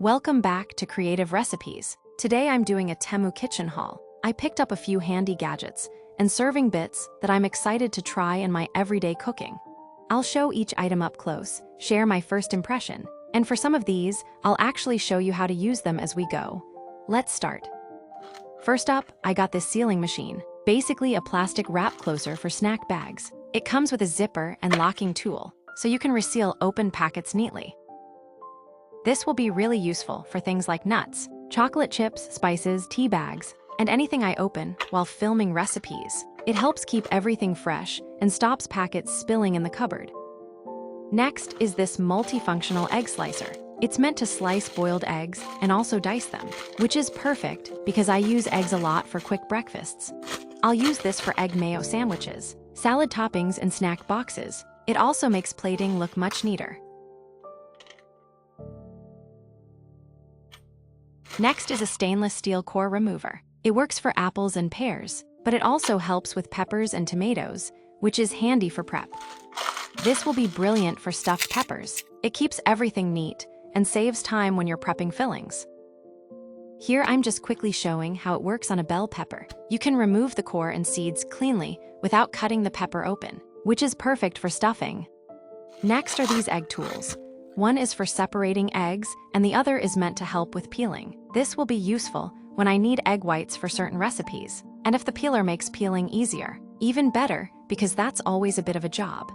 Welcome back to Creative Recipes. Today I'm doing a Temu Kitchen Haul. I picked up a few handy gadgets and serving bits that I'm excited to try in my everyday cooking. I'll show each item up close, share my first impression, and for some of these, I'll actually show you how to use them as we go. Let's start. First up, I got this sealing machine, basically a plastic wrap closer for snack bags. It comes with a zipper and locking tool, so you can reseal open packets neatly. This will be really useful for things like nuts, chocolate chips, spices, tea bags, and anything I open while filming recipes. It helps keep everything fresh and stops packets spilling in the cupboard. Next is this multifunctional egg slicer. It's meant to slice boiled eggs and also dice them, which is perfect because I use eggs a lot for quick breakfasts. I'll use this for egg mayo sandwiches, salad toppings, and snack boxes. It also makes plating look much neater. Next is a stainless steel core remover. It works for apples and pears, but it also helps with peppers and tomatoes, which is handy for prep. This will be brilliant for stuffed peppers. It keeps everything neat and saves time when you're prepping fillings. Here I'm just quickly showing how it works on a bell pepper. You can remove the core and seeds cleanly without cutting the pepper open, which is perfect for stuffing. Next are these egg tools. One is for separating eggs, and the other is meant to help with peeling. This will be useful when I need egg whites for certain recipes, and if the peeler makes peeling easier. Even better, because that's always a bit of a job.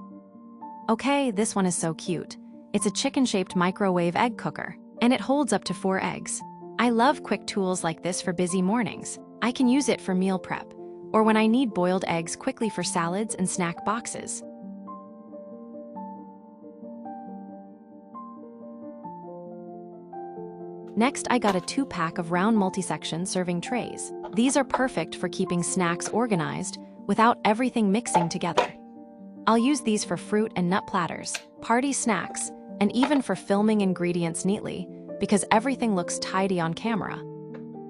Okay, this one is so cute. It's a chicken-shaped microwave egg cooker, and it holds up to 4 eggs. I love quick tools like this for busy mornings. I can use it for meal prep, or when I need boiled eggs quickly for salads and snack boxes. Next, I got a 2-pack of round multi-section serving trays. These are perfect for keeping snacks organized without everything mixing together. I'll use these for fruit and nut platters, party snacks, and even for filming ingredients neatly because everything looks tidy on camera.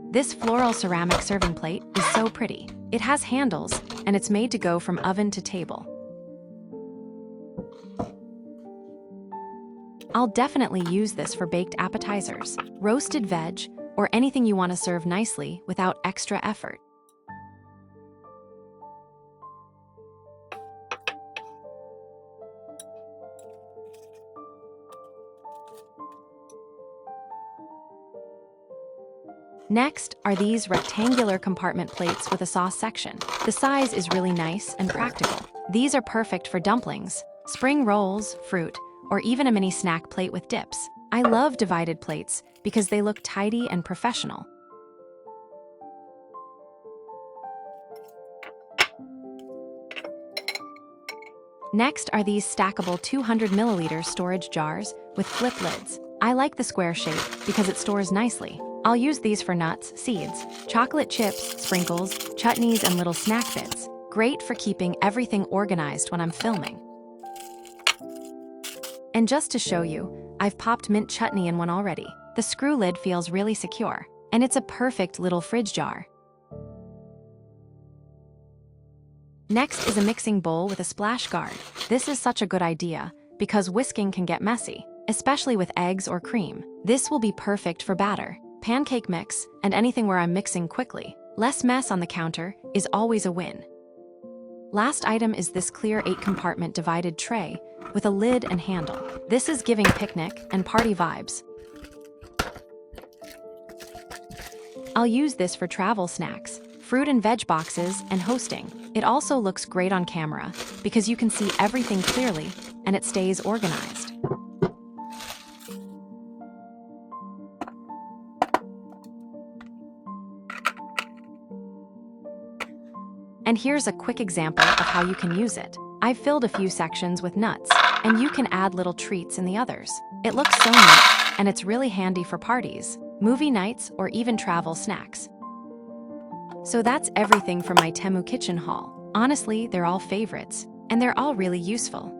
This floral ceramic serving plate is so pretty. It has handles, and it's made to go from oven to table. I'll definitely use this for baked appetizers, roasted veg, or anything you want to serve nicely without extra effort. Next are these rectangular compartment plates with a sauce section. The size is really nice and practical. These are perfect for dumplings, spring rolls, fruit, or even a mini snack plate with dips. I love divided plates because they look tidy and professional. Next are these stackable 200 milliliter storage jars with flip lids. I like the square shape because it stores nicely. I'll use these for nuts, seeds, chocolate chips, sprinkles, chutneys, and little snack bits. Great for keeping everything organized when I'm filming. And just to show you, I've popped mint chutney in one already. The screw lid feels really secure, and it's a perfect little fridge jar. Next is a mixing bowl with a splash guard. This is such a good idea because whisking can get messy, especially with eggs or cream. This will be perfect for batter, pancake mix, and anything where I'm mixing quickly. Less mess on the counter is always a win. Last item is this clear 8-compartment divided tray with a lid and handle. This is giving picnic and party vibes. I'll use this for travel snacks, fruit and veg boxes, and hosting. It also looks great on camera because you can see everything clearly and it stays organized. And here's a quick example of how you can use it. I've filled a few sections with nuts, and you can add little treats in the others. It looks so neat, and it's really handy for parties, movie nights, or even travel snacks. So that's everything from my Temu Kitchen Haul. Honestly, they're all favorites, and they're all really useful.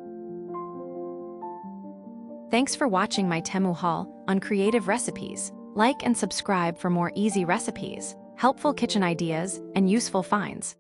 Thanks for watching my Temu Haul on Creative Recipes. Like and subscribe for more easy recipes, helpful kitchen ideas, and useful finds.